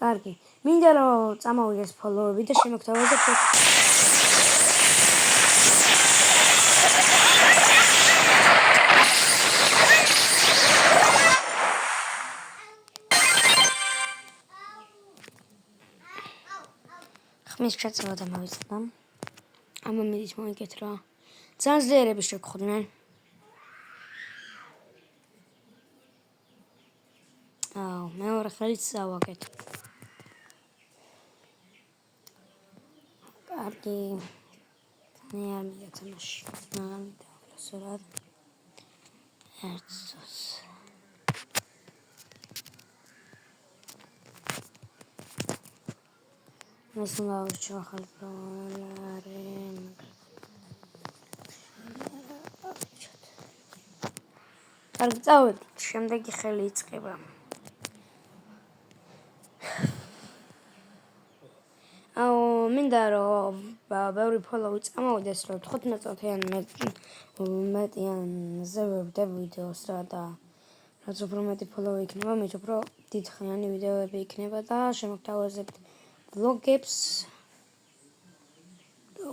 კარგი. მინდა რომ წამოვიდეს ფოლოვები და შემოგთავაზებთ ხმის ჩაცება და მოვიწყდა. ამომიდით მოიგეთ რა. ძალიან ძლიერები შეგხვდნენ. მეორე ხელიც წავაგეთ. კარგი. მე არ მიგაცემაში. მაგრამ დავასურვებ. ერთს. მას უნდა ვჩახალო. კარგი, წავედით. შემდეგი ხელი იწყება. მინდა რომ ბევრი ფოლოვი წამოვიდეს, რომ 15-იან მეტიანზე ვებდე ვიდეოს რა და რაც უფრო მეტი ფოლოვი იქნება, მით უფრო დიდხნიანი ვიდეოები იქნება და შემოგთავაზებთ ვლოგებს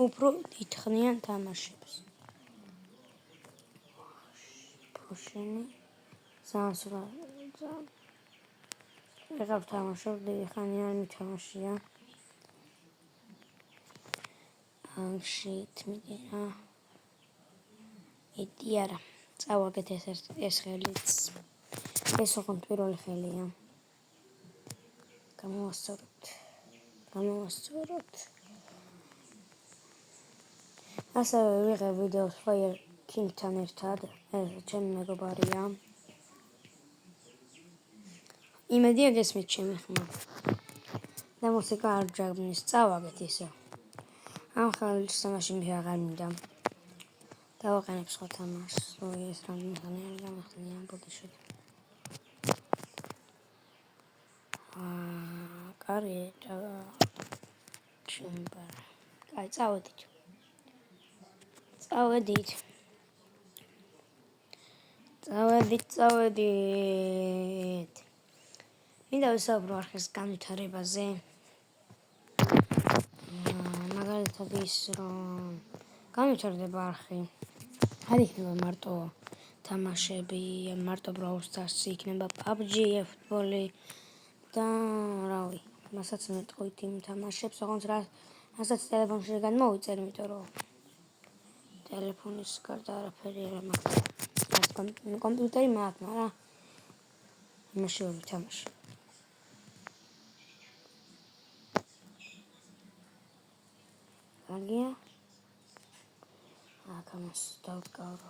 უფრო დიდხნიან თამაშებს. ფოშენი ძალიან ვეღარ ვთამაშობ, დიდი ხანი არ მითამაშია. Shit, მიგენა. ეტი არა. წავაგეთ ეს ხელიც. ეს ოღონდ პირველი ხელია. გამოვასწოროთ. ასევე ვიღებ ვიდეოს Fire King-თან ერთად. ეს ჩემი მეგობარია. იმედია გესმით ჩემი ხმა. და მუსიკა არ ჯაგმის. წავაგეთ ისე. ამ ხელის თამაში მე აღარ მინდა. დავაყენებ სხვა თამაშს. ეს რამდენი არის გამახსენია ბოდიშად. კარგი, ჩემბარ. კაი, წავედით. მინდა ვისაუბრო არხის განვითარებაზე. მაგალითად ის რომ განვითარდება არხი. არ იქნება მარტო თამაშები, მარტო Brawl Stars, იქნება PUBG, ფუტბოლი და რავი, მასაც მეტყვით იმ თამაშებს, ოღონდ რასაც ტელეფონში განმოვიწერ, იმიტომ რომ ტელეფონის გარდა არაფერი არ მაქვს. კომპიუტერი მაქვს, მაგრამ იმაში ვერ ვთამაშობ. კარგია. ამას დავკავრო.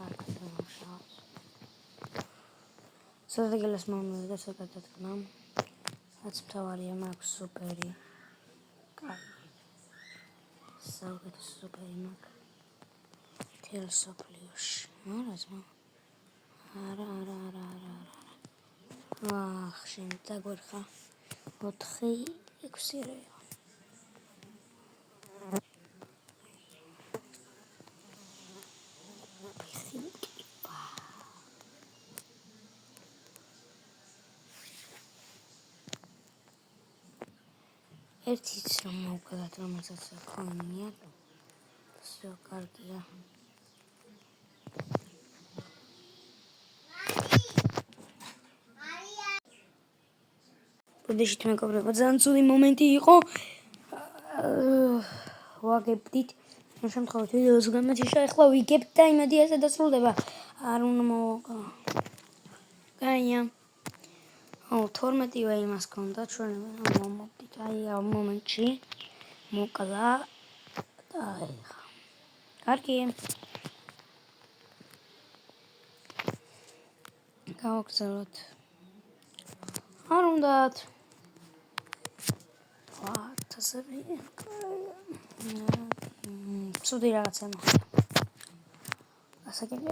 აქ სადგელას მომივიდა საკათათქნა. რაც მთავარია მაქვს სუპერი. კარგი. საუკეთესო სუპერი მაქვს. თელსოფლიოში. არა. შენ დაგვერხა 4-6 რე. ერთიც რომ მოვგადათ, რომელსაც ხონია. всё კარგია. ბოდიშით მეგობრებო, ძალიან ცუდი მომენტი იყო. ვაგებდით. ამ შემთხვევით ვიდეოს გამაჩიშა, ახლა ვიგებთ და იმედია ეს დასრულდება. არ უნდა მოვაკა. კაია. 12-ვე იმას ქონდა ჩვენ მომობდით. აი ამ მომენტში მოკლა და ეხა. კარგი. გავაგზავნოთ. არ უნდათ. თასები. ცუდი რაღაცა მოხდა. ასაკები.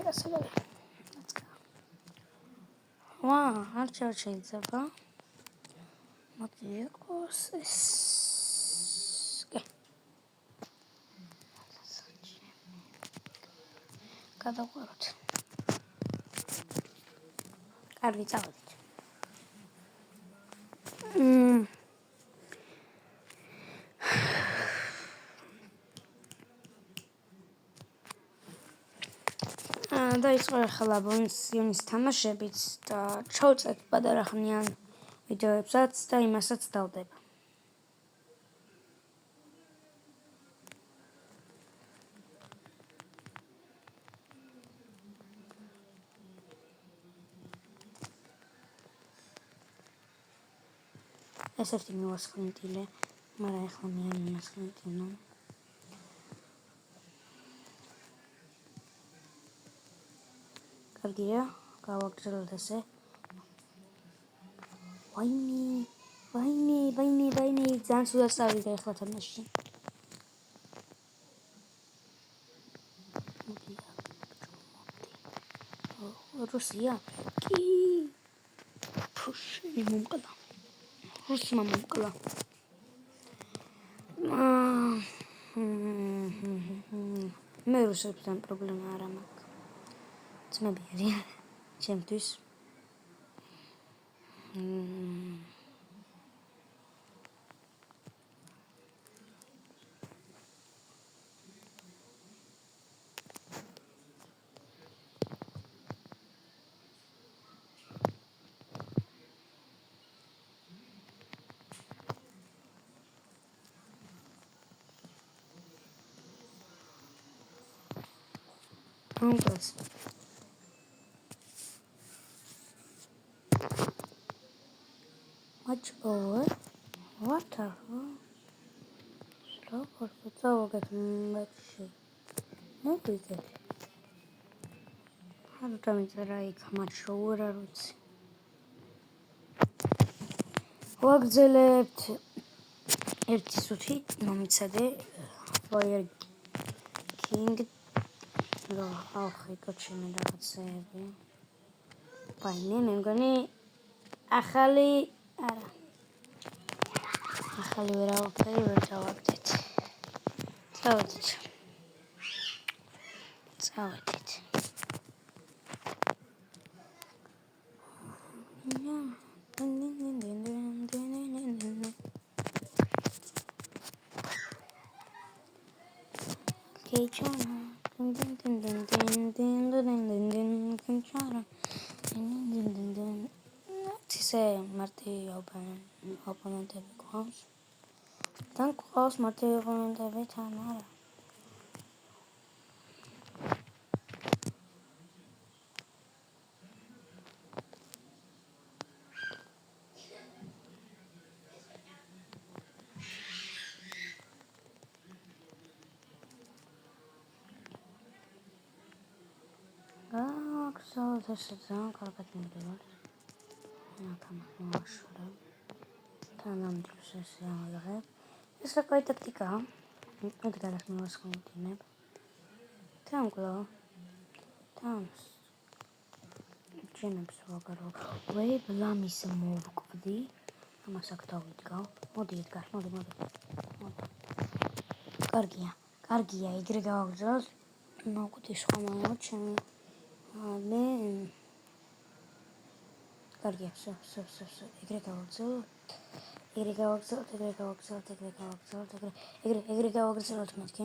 არ შეიძლება. მოდი იყოს ეს. გადავყაროთ. კარგი, წავედით. დაიწყო ახლა ბონსიონის თამაშებიც და ჩავწერთ პატარახნიან ვიდეოებსაც და იმასაც დავდება. ეს ერთი მივასხლინტილე, მაგრამ ახლა მე არ მივასხლინტილო. კარგია, გავაგრძელოთ ესე. ვაიმე, ძალიან სულ წავიდა ახლა თამაში. რუსია? კი. ფუშინი მომკლა. რუსმა მომკლა. მე რუსებთან პრობლემა არ მაქვს. ძმები არიან ჩემთვის. Uncle. Watch over water. Slow for the dog at much. No, we get. How to tell me that I come much over roots. Wagzelect ერთი სუთი მომიცადე Fire King რა ახი კოჩინე რაღაცები. Ვაიმე, მე მგონი ახალი არა. ახალი ვერავაფერი ვერ დავაგდეთ. წავედით. მარტი ოპონენტები გვყავს. თან გვყავს მარტი ოპონენტები თან არა. გაგზავნოთ ესე ძალიან კარგად მივდივარ. Камашура. Там все самое. Это какая-то тактика. Это когда мы вас хотим. Там гло. Там. Чем свогоро. Ой, блами самовквди. Амасактовидга. Моди. Каргия, игры გავაგზავნოთ. Могут исхомаო ჩემი. მე კარგია, всё. ეგრე გავაგზავნოთ მეთქი.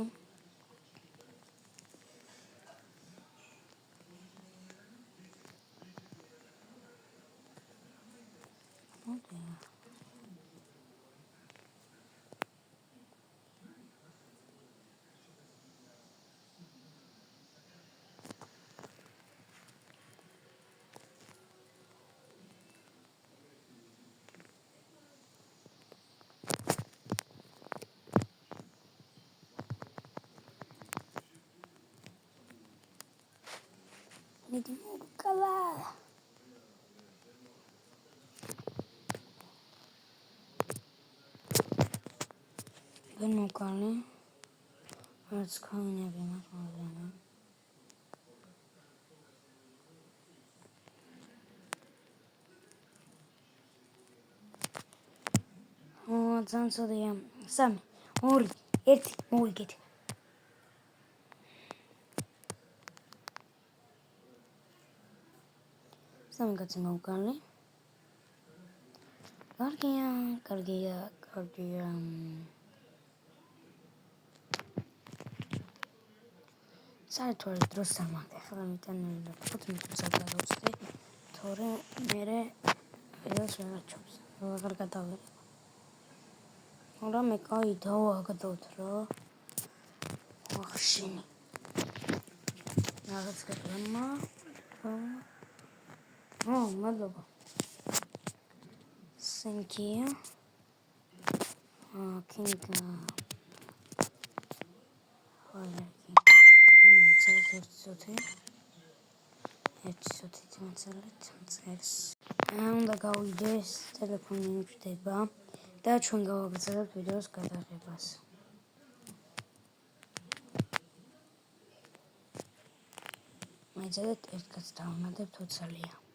Иди мукала. Бенукали. Расканя бемакалена. Занцодия. Сами. Ори. Эрти. Муйгет. Сами каци мукали. Каргия. საერთოდ დროს არ მაქვს. ახლა მიტანილი 5 მინუტს გადავწყვი, თორე მე ვიდეოს ვერ აჩვენებს. აღარ გადავიღებ. მაგრამ მე კაი დავაგდოთ რა. ვახშინი. რაღაც გემა. მადლობა. Thank you. Kinga. Hola, Kinga. უნდა გავიდეს ტელეფონი მივჭდება და ჩვენ გავაგრძელებთ ვიდეოს გადაღებას. მაინც ერთ კაცს დავამატებთ 20-ია.